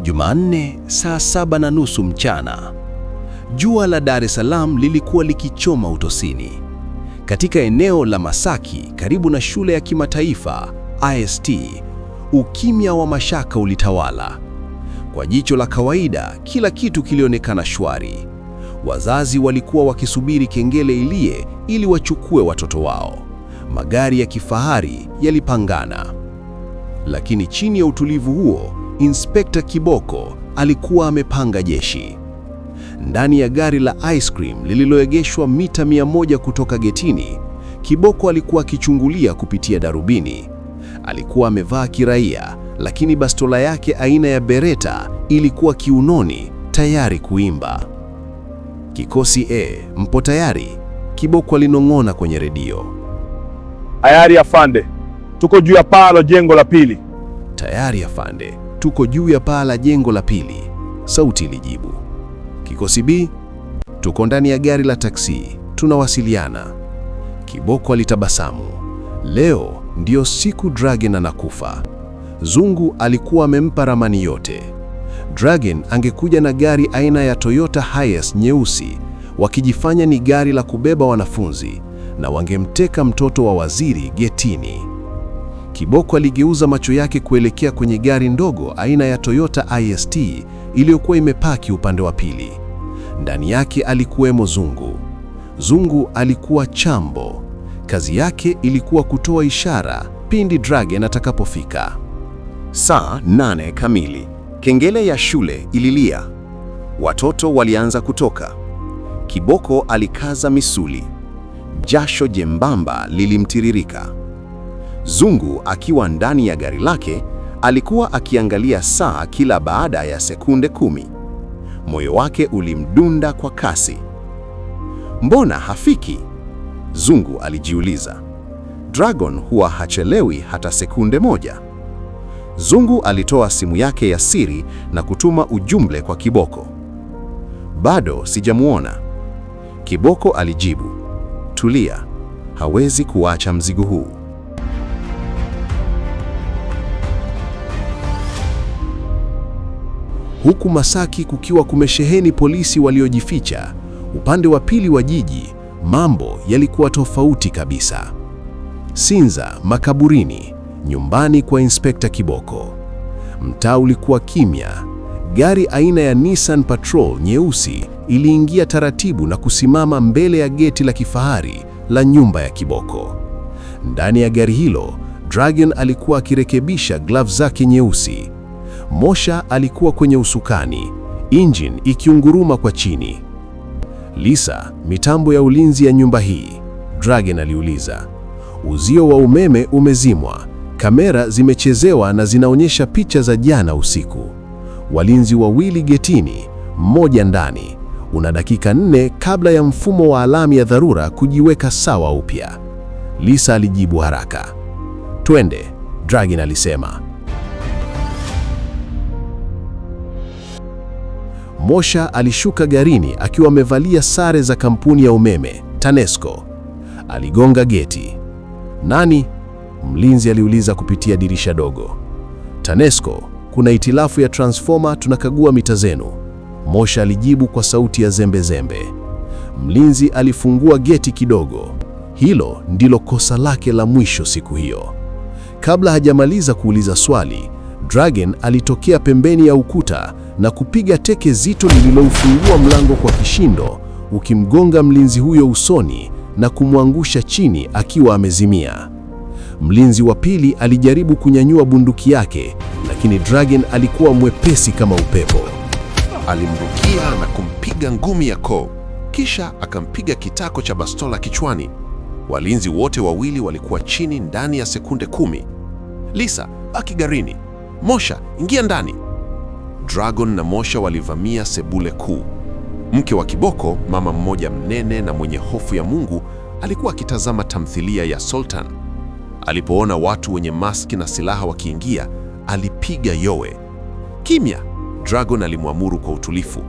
Jumanne saa 7:30 mchana. Jua la Dar es Salaam lilikuwa likichoma utosini. Katika eneo la Masaki karibu na shule ya kimataifa IST, ukimya wa mashaka ulitawala. Kwa jicho la kawaida, kila kitu kilionekana shwari. Wazazi walikuwa wakisubiri kengele ilie ili wachukue watoto wao. Magari ya kifahari yalipangana. Lakini chini ya utulivu huo, Inspekta Kiboko alikuwa amepanga jeshi. Ndani ya gari la ice cream lililoegeshwa mita 100 kutoka getini, Kiboko alikuwa akichungulia kupitia darubini. Alikuwa amevaa kiraia, lakini bastola yake aina ya Beretta ilikuwa kiunoni, tayari kuimba. Kikosi mpo tayari? Kiboko alinong'ona kwenye redio. Tayari afande, tuko juu ya paa la jengo la pili. Tayari afande, tuko juu ya paa la jengo la pili, sauti ilijibu. Kikosi B, tuko ndani ya gari la taksi, tunawasiliana. Kiboko alitabasamu. Leo ndio siku Dragon anakufa. Zungu alikuwa amempa ramani yote. Dragon angekuja na gari aina ya Toyota Hiace nyeusi, wakijifanya ni gari la kubeba wanafunzi, na wangemteka mtoto wa waziri getini. Kiboko aligeuza macho yake kuelekea kwenye gari ndogo aina ya Toyota IST iliyokuwa imepaki upande wa pili. Ndani yake alikuwemo Zungu. Zungu alikuwa chambo. Kazi yake ilikuwa kutoa ishara pindi Dragon atakapofika. Saa 8 kamili. Kengele ya shule ililia. Watoto walianza kutoka. Kiboko alikaza misuli. Jasho jembamba lilimtiririka. Zungu akiwa ndani ya gari lake alikuwa akiangalia saa kila baada ya sekunde 10. Moyo wake ulimdunda kwa kasi. Mbona hafiki? Zungu alijiuliza. Dragon huwa hachelewi hata sekunde moja. Zungu alitoa simu yake ya siri na kutuma ujumbe kwa Kiboko. Bado sijamuona. Kiboko alijibu. Tulia, hawezi kuacha mzigo huu. Huku Masaki kukiwa kumesheheni polisi waliojificha, upande wa pili wa jiji, mambo yalikuwa tofauti kabisa. Sinza, makaburini, nyumbani kwa Inspekta Kiboko. Mtaa ulikuwa kimya. Gari aina ya Nissan Patrol nyeusi iliingia taratibu na kusimama mbele ya geti la kifahari la nyumba ya Kiboko. Ndani ya gari hilo, Dragon alikuwa akirekebisha glove zake nyeusi. Mosha alikuwa kwenye usukani, engine ikiunguruma kwa chini. Lisa, mitambo ya ulinzi ya nyumba hii? Dragon aliuliza. Uzio wa umeme umezimwa, kamera zimechezewa na zinaonyesha picha za jana usiku. Walinzi wawili getini, mmoja ndani. Una dakika 4 kabla ya mfumo wa alamu ya dharura kujiweka sawa upya. Lisa alijibu haraka. Twende, Dragon alisema. Mosha alishuka garini akiwa amevalia sare za kampuni ya umeme, TANESCO. Aligonga geti. Nani? Mlinzi aliuliza kupitia dirisha dogo. TANESCO, kuna hitilafu ya transformer, tunakagua mita zenu. Mosha alijibu kwa sauti ya zembe. Mlinzi alifungua geti kidogo. Hilo ndilo kosa lake la mwisho siku hiyo. Kabla hajamaliza kuuliza swali, Dragon alitokea pembeni ya ukuta na kupiga teke zito lililoufungua mlango kwa kishindo, ukimgonga mlinzi huyo usoni na kumwangusha chini akiwa amezimia. Mlinzi wa pili alijaribu kunyanyua bunduki yake, lakini Dragon alikuwa mwepesi kama upepo. Alimrukia na kumpiga ngumi ya koo, kisha akampiga kitako cha bastola kichwani. Walinzi wote wawili walikuwa chini ndani ya sekunde 10. Lisa, baki garini. Mosha, ingia ndani. Dragon na Mosha walivamia sebule kuu. Mke wa Kiboko, mama mmoja mnene na mwenye hofu ya Mungu, alikuwa akitazama tamthilia ya Sultan. Alipoona watu wenye maski na silaha wakiingia, alipiga yowe. Kimya, Dragon alimwamuru kwa utulifu.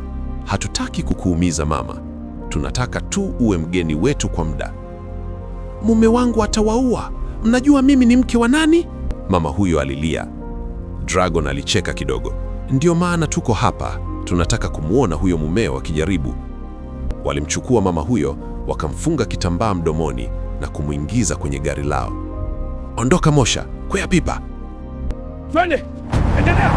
Hatutaki kukuumiza mama. Tunataka tu uwe mgeni wetu kwa muda. Mume wangu atawaua. Mnajua mimi ni mke wa nani? Mama huyo alilia. Dragon alicheka kidogo. Ndio maana tuko hapa, tunataka kumwona huyo mumeo akijaribu. Walimchukua mama huyo, wakamfunga kitambaa mdomoni na kumwingiza kwenye gari lao. Ondoka Mosha, kwea pipa. Twende, endelea.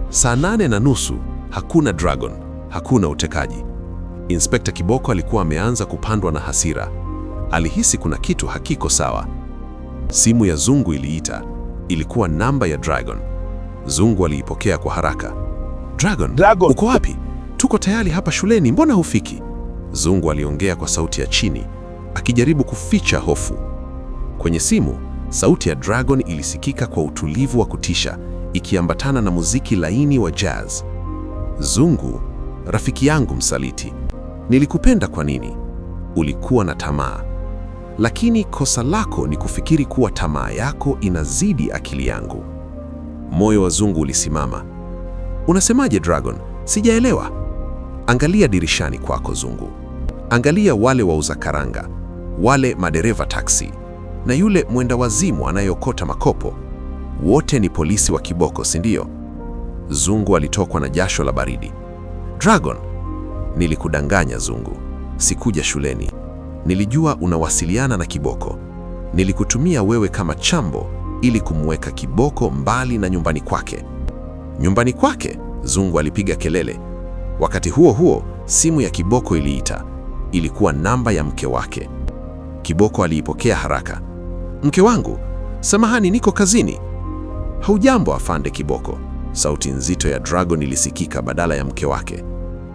Saa 8:30, hakuna Dragon, hakuna utekaji. Inspekta Kiboko alikuwa ameanza kupandwa na hasira. Alihisi kuna kitu hakiko sawa. Simu ya Zungu iliita. Ilikuwa namba ya Dragon. Zungu aliipokea kwa haraka. Dragon, uko wapi? Tuko tayari hapa shuleni, mbona hufiki? Zungu aliongea kwa sauti ya chini, akijaribu kuficha hofu. Kwenye simu, sauti ya Dragon ilisikika kwa utulivu wa kutisha, ikiambatana na muziki laini wa jazz. Zungu, rafiki yangu msaliti, nilikupenda kwa nini? Ulikuwa na tamaa. Lakini kosa lako ni kufikiri kuwa tamaa yako inazidi akili yangu. Moyo wa Zungu ulisimama. Unasemaje Dragon? Sijaelewa. Angalia dirishani kwako Zungu. Angalia wale wauza karanga, wale madereva taksi, na yule mwenda wazimu anayokota makopo. Wote ni polisi wa Kiboko, si ndio? Zungu alitokwa na jasho la baridi. Dragon, nilikudanganya Zungu. Sikuja shuleni. Nilijua unawasiliana na Kiboko. Nilikutumia wewe kama chambo ili kumweka Kiboko mbali na nyumbani kwake. Nyumbani kwake? Zungu alipiga kelele. Wakati huo huo, simu ya Kiboko iliita. Ilikuwa namba ya mke wake. Kiboko aliipokea haraka. Mke wangu, samahani, niko kazini. Haujambo afande Kiboko. Sauti nzito ya Dragon ilisikika badala ya mke wake.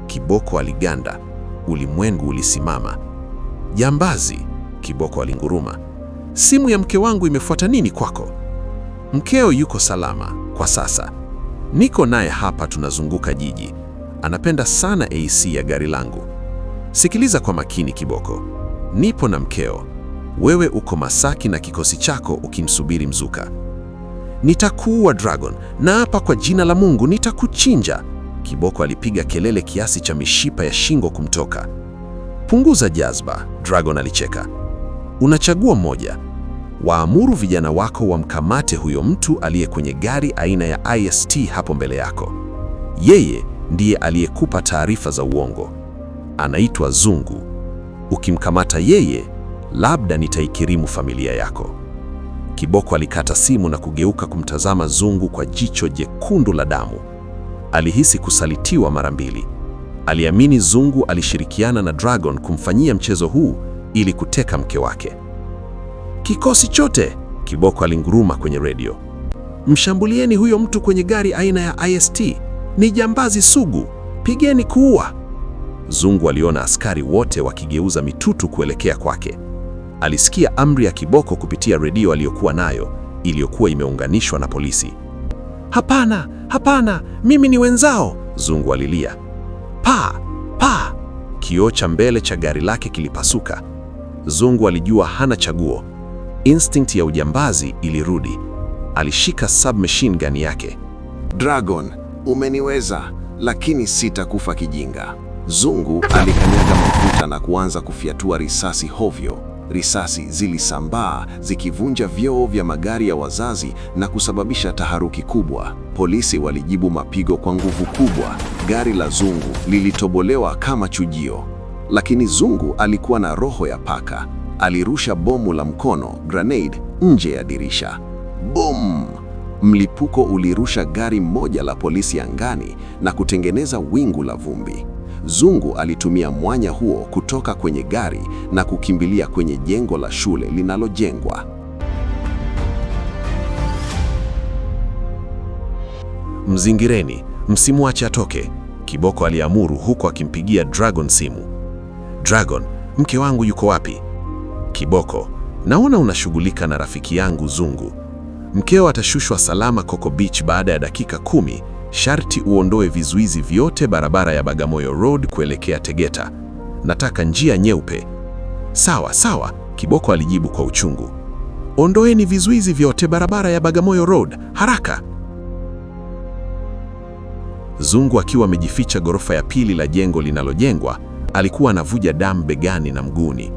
Kiboko aliganda. Ulimwengu ulisimama. Jambazi, Kiboko alinguruma. Simu ya mke wangu imefuata nini kwako? Mkeo yuko salama kwa sasa. Niko naye hapa, tunazunguka jiji. Anapenda sana AC ya gari langu. Sikiliza kwa makini Kiboko. Nipo na mkeo. Wewe uko Masaki na kikosi chako ukimsubiri mzuka. Nitakuua Dragon, na hapa kwa jina la Mungu nitakuchinja. Kiboko alipiga kelele kiasi cha mishipa ya shingo kumtoka. Punguza jazba, Dragon alicheka. Unachagua moja. Waamuru vijana wako wamkamate huyo mtu aliye kwenye gari aina ya IST hapo mbele yako. Yeye ndiye aliyekupa taarifa za uongo. Anaitwa Zungu. Ukimkamata yeye, labda nitaikirimu familia yako. Kiboko alikata simu na kugeuka kumtazama Zungu kwa jicho jekundu la damu. Alihisi kusalitiwa mara mbili. Aliamini Zungu alishirikiana na Dragon kumfanyia mchezo huu ili kuteka mke wake. Kikosi chote, Kiboko alinguruma kwenye redio. Mshambulieni huyo mtu kwenye gari aina ya IST. Ni jambazi sugu. Pigeni kuua. Zungu aliona askari wote wakigeuza mitutu kuelekea kwake. Alisikia amri ya Kiboko kupitia redio aliyokuwa nayo, iliyokuwa imeunganishwa na polisi. Hapana, hapana, mimi ni wenzao, Zungu alilia. Pa! Kioo cha mbele cha gari lake kilipasuka. Zungu alijua hana chaguo. Instinct ya ujambazi ilirudi. Alishika submachine gun yake. Dragon, umeniweza, lakini sitakufa kijinga. Zungu alikanyaga mafuta na kuanza kufyatua risasi hovyo. Risasi zilisambaa zikivunja vioo vya magari ya wazazi na kusababisha taharuki kubwa. Polisi walijibu mapigo kwa nguvu kubwa. Gari la Zungu lilitobolewa kama chujio. Lakini Zungu alikuwa na roho ya paka. Alirusha bomu la mkono, grenade, nje ya dirisha. Boom! Mlipuko ulirusha gari moja la polisi angani na kutengeneza wingu la vumbi. Zungu alitumia mwanya huo kutoka kwenye gari na kukimbilia kwenye jengo la shule linalojengwa. Mzingireni, msimwache atoke, Kiboko aliamuru huku akimpigia Dragon simu. Dragon, mke wangu yuko wapi? Kiboko, naona unashughulika na rafiki yangu Zungu. Mkeo atashushwa salama Coco Beach baada ya dakika 10. Sharti uondoe vizuizi vyote barabara ya Bagamoyo Road kuelekea Tegeta. Nataka njia nyeupe. Sawa, Kiboko alijibu kwa uchungu. Ondoeni vizuizi vyote barabara ya Bagamoyo Road, haraka. Zungu akiwa amejificha ghorofa ya pili la jengo linalojengwa, alikuwa anavuja damu begani na mguuni.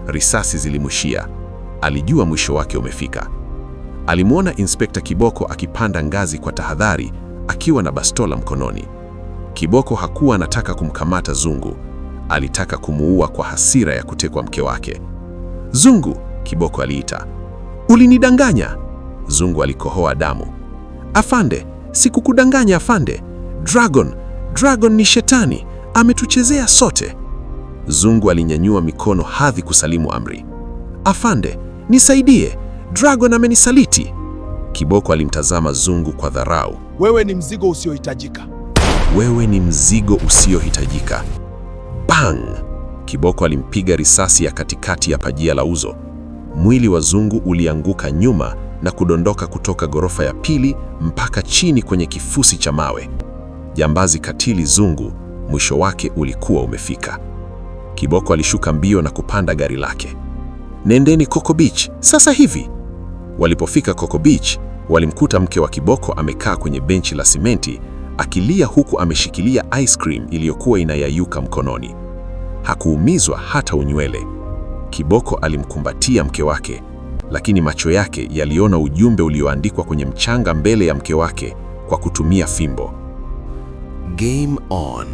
Risasi zilimshia. Alijua mwisho wake umefika. Alimwona Inspekta Kiboko akipanda ngazi kwa tahadhari akiwa na bastola mkononi. Kiboko hakuwa anataka kumkamata Zungu, alitaka kumuua kwa hasira ya kutekwa mke wake. "Zungu!" Kiboko aliita. "Ulinidanganya!" Zungu alikohoa damu. "Afande, sikukudanganya afande. Dragon ni shetani, ametuchezea sote." Zungu alinyanyua mikono hadhi kusalimu amri. "Afande, nisaidie, Dragon amenisaliti." Kiboko alimtazama Zungu kwa dharau. Wewe ni mzigo usiohitajika. "Wewe ni mzigo usiohitajika." Bang! Kiboko alimpiga risasi ya katikati ya pajia la uso. Mwili wa Zungu ulianguka nyuma na kudondoka kutoka ghorofa ya pili mpaka chini kwenye kifusi cha mawe. Jambazi katili Zungu, mwisho wake ulikuwa umefika. Kiboko alishuka mbio na kupanda gari lake. "Nendeni Coco Beach sasa hivi." Walipofika Coco Beach, walimkuta mke wa Kiboko amekaa kwenye benchi la simenti akilia huku ameshikilia ice cream iliyokuwa inayayuka mkononi. Hakuumizwa hata unywele. Kiboko alimkumbatia mke wake, lakini macho yake yaliona ujumbe ulioandikwa kwenye mchanga mbele ya mke wake kwa kutumia fimbo. Game on.